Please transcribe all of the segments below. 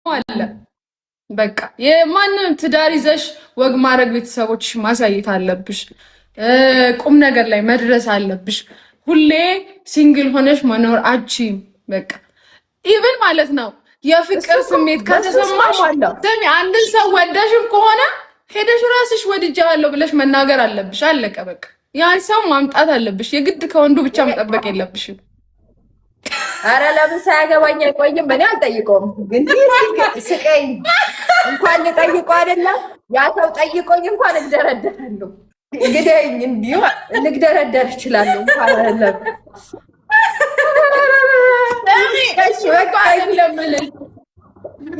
አለ። በቃ የማንም ትዳር ይዘሽ ወግ ማድረግ ቤተሰቦችሽ ማሳየት አለብሽ። ቁም ነገር ላይ መድረስ አለብሽ። ሁሌ ሲንግል ሆነሽ መኖር አቺም በቃ ኢቭን ማለት ነው የፍቅር ስሜት ከተሰማሽ ደም አንድን ሰው ወደሽም ከሆነ ሄደሽ ራስሽ ወድጃለሁ ብለሽ መናገር አለብሽ። አለቀ በቃ ያን ሰው ማምጣት አለብሽ። የግድ ከወንዱ ብቻ መጠበቅ የለብሽም። አረ ለምን ሳያገባኝ አይቆይም? እኔ አልጠይቀውም፣ ግን ስቀኝ እንኳን ልጠይቀው አይደለም ያ ሰው ጠይቆኝ እንኳን እግደረደራለሁ። እንግዲህ እንዲሁ ልግደረደር እችላለሁ እንኳን አይደለም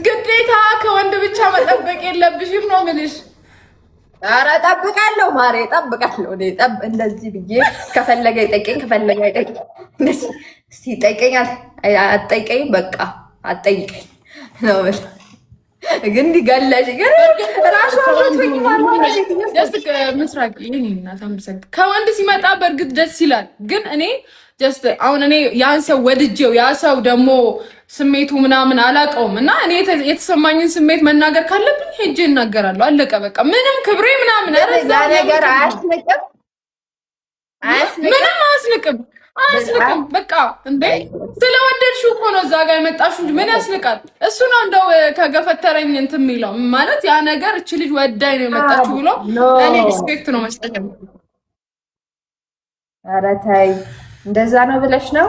ግዴታ ከወንድ ብቻ መጠበቅ የለብሽም ነው የምልሽ። ኧረ እጠብቃለሁ ማሬ እጠብቃለሁ። እንደዚህ ብዬ ከፈለገ ይጠይቀኝ ከፈለገ አይጠይቀኝ። እስኪ ይጠይቀኛል አትጠይቀኝም በቃ አትጠይቀኝ ነው ግን እንዲገለሽ ግን ራሱ ምስራቅ ከወንድ ሲመጣ በእርግጥ ደስ ይላል። ግን እኔ ጀስት አሁን እኔ ያን ሰው ወድጄው ያ ሰው ደግሞ ስሜቱ ምናምን አላውቀውም እና እኔ የተሰማኝን ስሜት መናገር ካለብኝ ሄጄ እናገራለሁ። አለቀ በቃ ምንም ክብሬ ምናምን ነገር አያስንቅም ምንም አያስንቅም በቃ እንዴ ስለወደድሽው እኮ ነው እዛ ጋር የመጣሽው እንጂ ምን ያስንቃል? እሱ ነው እንደው ከገፈተረኝ እንትን የሚለው ማለት ያ ነገር እቺ ልጅ ወዳኝ ነው የመጣችው ብሎ እኔ ሪስፔክት ነው መስጠት ነው። ኧረ ተይ እንደዛ ነው ብለሽ ነው?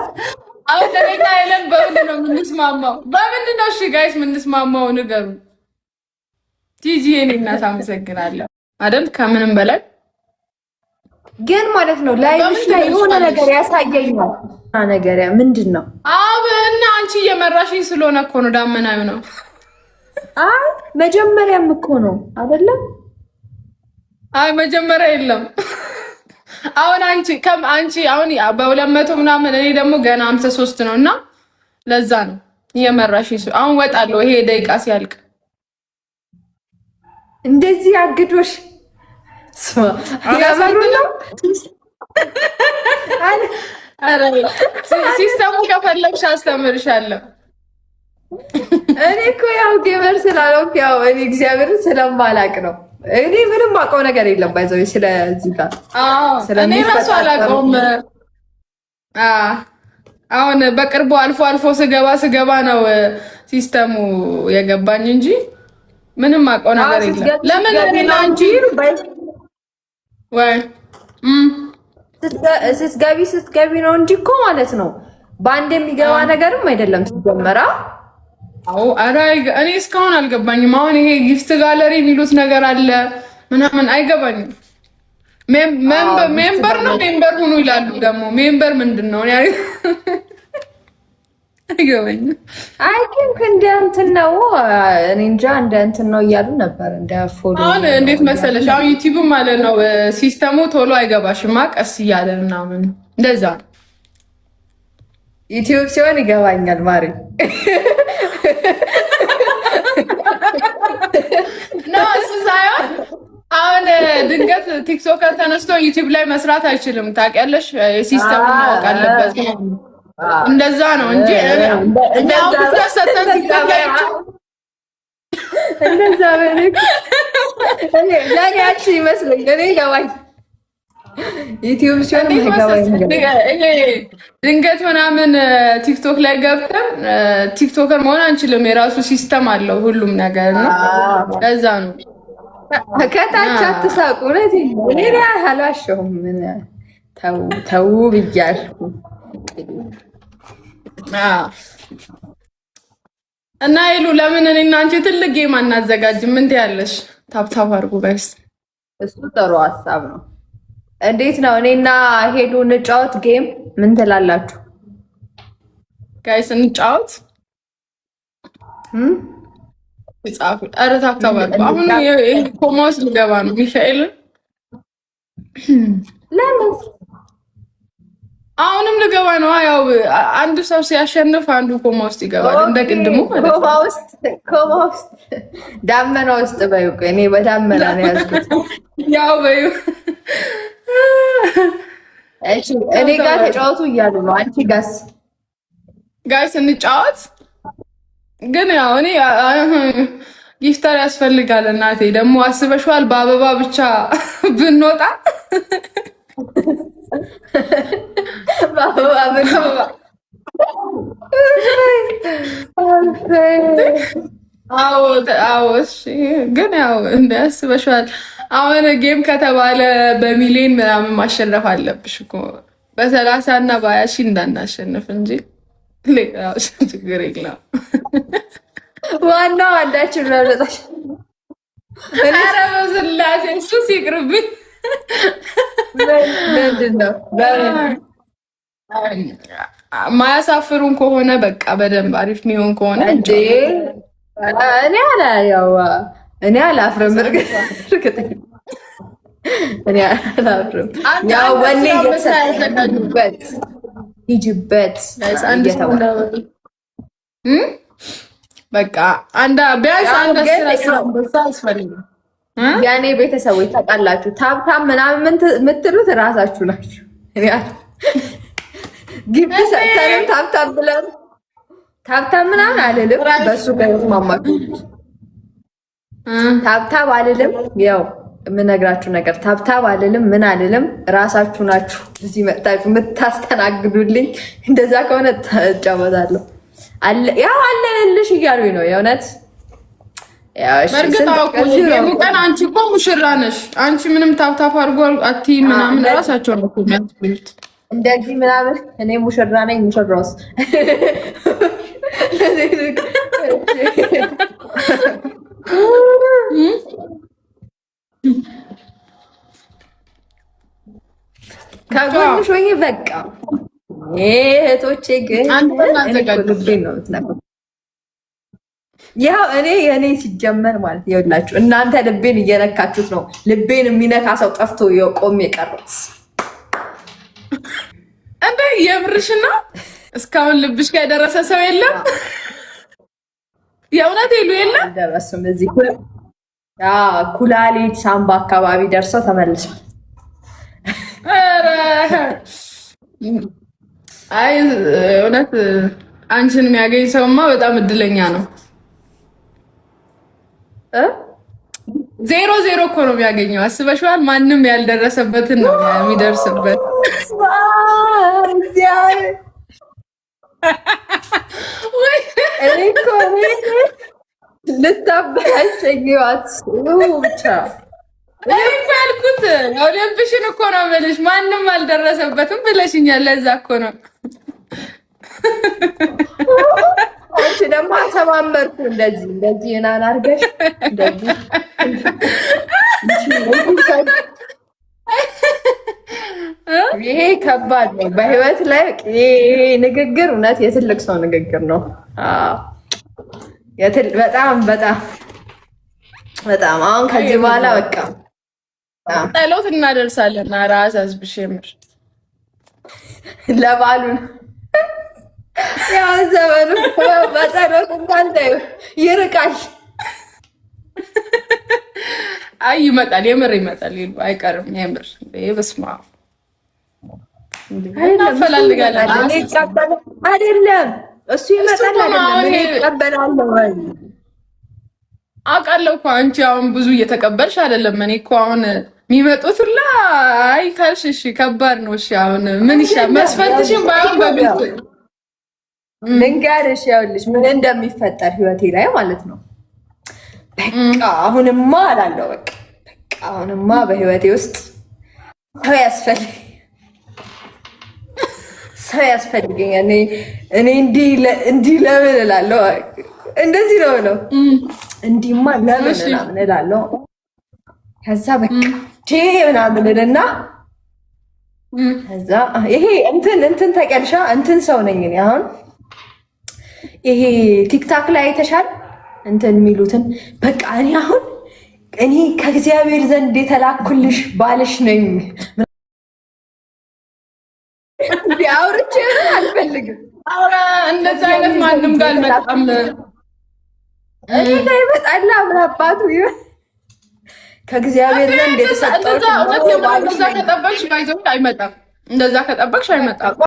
አሁን ደረጃ የለም። በምንድን ነው የምንስማማው? በምንድን ነው እሺ ጋይስ የምንስማማው? ንገሩ። ቲጂ የኔ እናት አመሰግናለሁ አይደል? ከምንም በላይ ግን ማለት ነው ላይሽ ላይ የሆነ ነገር ያሳየኛል። ነገር ምንድን ነው? እና አንቺ እየመራሽኝ ስለሆነ እኮ ነው ዳመናዩ ነው። አይ መጀመሪያም እኮ ነው አይደለም? አይ መጀመሪያ የለም። አሁን አንቺ አሁን በ200 ምናምን እኔ ደግሞ ገና 53 ነው እና ለዛ ነው እየመራሽኝ። አሁን ወጣለሁ ይሄ ደቂቃ ሲያልቅ እንደዚህ አግዶሽ ሲስተሙ ከፈለግሽ አስተምርሻለሁ። እኔ እኮ ያው ጌመር ስላልሆንኩ ያው እኔ እግዚአብሔርን ስለማላቅ ነው። እኔ ምንም አውቀው ነገር የለም። ባይዘው ስለዚህ ጋር እኔ ራሱ አላውቀውም። አሁን በቅርቡ አልፎ ስገባ ነው ሲስተሙ የገባኝ እንጂ ምንም አውቀው ነገር የለም። ለምን እኔና አንቺ ወይ ስትገቢ ነው እንጂ እኮ ማለት ነው በአንድ የሚገባ ነገርም አይደለም ሲጀመራ። አዎ ኧረ እኔ እስካሁን አልገባኝም። አሁን ይሄ ጊፍት ጋለሪ የሚሉት ነገር አለ ምናምን አይገባኝም። ሜምበር ሁኑ ይላሉ ደግሞ ሜምበር ምንድን ነው? አይገባኝም። አይ ቲንክ እንደ እንትን ነው እኔ እንጃ እንደ እንትን ነው እያሉ ነበር። እንደ ፎሎ አሁን እንዴት መሰለሽ አሁን ዩቲዩብ ማለት ነው ሲስተሙ ቶሎ አይገባሽማ ቀስ እያለ ምናምን እንደዛ ነው። ዩቲዩብ ሲሆን ይገባኛል ማሪ ነው እሱ ሳይሆን አሁን ድንገት ቲክቶከር ተነስቶ ዩቲዩብ ላይ መስራት አይችልም። ታውቂያለሽ የሲስተሙ ማወቅ አለበት። እንደዛ ነው እንጂ እንደዛ ለኔ ያቺ ይመስለኝ እኔ ገባኝ። ዩቲዩብ ሲሆን ድንገት ምናምን ቲክቶክ ላይ ገብተን ቲክቶከር መሆን አንችልም። የራሱ ሲስተም አለው ሁሉም ነገር ነው። ለዛ ነው ከታች አትሳቁ። እኔ አላሸሁም። ምን ተው ብያለሁ። እና ይሉ ለምን እኔና አንቺ ትልቅ ጌም አናዘጋጅም? ምን ትያለሽ? ታብታብ አድርጉ ጋይስ። እሱ ጥሩ ሀሳብ ነው። እንዴት ነው እኔና ሄሉ እንጫወት ጌም? ምን ትላላችሁ ጋይስ? እንጫወት ይጻፉ። ኧረ ታብታብ አድርጉ። አሁን ኮማ ውስጥ ልገባ ነው። ሚካኤልን ለምን አሁንም ልገባ ነው። ያው አንዱ ሰው ሲያሸንፍ አንዱ ኮማ ውስጥ ይገባል። እንደ ቅድሙ ኮማ ውስጥ ዳመና ውስጥ በይው። እኔ በዳመና ነው ያዝኩት። ያው በይው። እሺ እኔ ጋር ተጫወቱ እያሉ ነው። አንቺ ጋይስ እንጫወት። ግን ያው እኔ ጊፍተር ያስፈልጋል እናቴ። ደግሞ አስበሽዋል? በአበባ ብቻ ብንወጣ በአበባ አዎ እሺ። ግን ያው እንዲያስበሽዋል አሁን ጌም ከተባለ በሚሊዮን ምናምን ማሸነፍ አለብሽ እኮ በ30 እና በ20 ሺህ እንዳናሸንፍ እንጂ ሌላው ችግር የለም። ዋናው አንዳችን መረጣሽ። ኧረ በስላሴ እሱ ሲቅርብኝ። ምንድን ነው ማያሳፍሩን ከሆነ በቃ በደንብ አሪፍ የሚሆን ከሆነ እንዴ እኔ አላፍርም። እርግጠኛ እኔ አላፍርም። ያው ወኔ እየተሰጠበት ሂጅበት በቃ ቢያንስ አንድ ስራ ያስፈልጋል። የእኔ ቤተሰቦች ታውቃላችሁ፣ ታብታብ ምናምን የምትሉት እራሳችሁ ናችሁ። ግቢ ሰጥተንም ታብታብ ብለን ታብታብ ምናምን አልልም። በሱ ጋር ማማችሁ ታብታብ አልልም። ያው የምነግራችሁ ነገር ታብታብ አልልም፣ ምን አልልም። እራሳችሁ ናችሁ እዚህ መጣችሁ የምታስተናግዱልኝ። እንደዛ ከሆነ እጫወታለሁ። ያው አለንልሽ እያሉኝ ነው የእውነት። በእርግጥ ቀን አንቺ እኮ ሙሽራ ነሽ። አንቺ ምንም ታብታብ አድርጎ አትይም ምናምን እራሳቸው ነው የሚያስብሉት እንደዚህ ምናምን። እኔ ሙሽራ ነኝ። ሙሽራውስ ከጎንሽ ሆኜ በቃ እህቶቼ ግን ልቤን ነው የምትነግረው። ያው የእኔ ሲጀመር ማለት ይኸውላችሁ እናንተ ልቤን እየነካችሁት ነው። ልቤን የሚነካ ሰው ጠፍቶ ቆሜ የቀሩት እንደ የምርሽና እስካሁን ልብሽ ጋር የደረሰ ሰው የለም። የእውነት ሄሉ የለም አልደረሱም። እዚህ ኩላሊት ሳምባ አካባቢ ደርሰው ተመልሷል። አይ እውነት አንቺን የሚያገኝ ሰውማ በጣም እድለኛ ነው። 0 እኮ ነው የሚያገኘው። አስበሽዋል? ማንም ያልደረሰበትን ነው የሚደርስበት። ልታበላሸኝዋት ብቻ ያልኩት ልብሽን እኮ ነው የምልሽ። ማንም አልደረሰበትም ብለሽኛል። ለዛ እኮ ነው አንቺ ደግሞ አተማመርኩ እንደዚህ እናን አድርገሽ እንደዚህ ይሄ ከባድ ነው በህይወት ላይ ንግግር። እውነት የትልቅ ሰው ንግግር ነው። በጣም በጣም በጣም አሁን ከዚህ በኋላ በቃ ጸሎት እናደርሳለን። ራስ አዝብሽ የምር ለባሉ ያው ዘመኑ በጸሎት እንኳን ይርቃል። አይ ይመጣል፣ የምር ይመጣል፣ አይቀርም። የምር በስማ እናፈላልጋለን። አይደለም እሱ ይመጣል አይደለም ይቀበላል ወይ አውቃለሁ እኮ አንቺ አሁን ብዙ እየተቀበልሽ አይደለም። እኔ እኮ አሁን የሚመጡት ሁላ አይ ካልሽ እሺ ከባድ ነው። እሺ አሁን ምን ይሻል መስፈርትሽን ባይሆን በግልጽ ልንገርሽ፣ ያውልሽ ምን እንደሚፈጠር ህይወቴ ላይ ማለት ነው። በቃ አሁንማ አላለሁ በቃ አሁንማ በህይወቴ ውስጥ ሰው ያስፈልገኛል። እኔ እንዲህ ለምን እላለሁ፣ እንደዚህ ነው ነው እንዲህማ ለምን ምናምን እላለሁ። ከዛ በቃ ምናምን እልና ከዛ ይሄ እንትን ተቀልሻ እንትን ሰው ነኝ እኔ አሁን ይሄ ቲክታክ ላይ አይተሻል እንትን የሚሉትን በቃ እኔ ከእግዚአብሔር ዘንድ የተላኩልሽ ባልሽ ነኝ። አውርቼ አልፈልግም። እንደዛ አይነት ማንም ጋር አልመጣም። እኔ ጋር ይመጣል። ምን አባቱ ከእግዚአብሔር ዘንድ የተሰጠው እንደዛ ከጠበቅሽ አይመጣም። እንደዛ ከጠበቅሽ አይመጣም።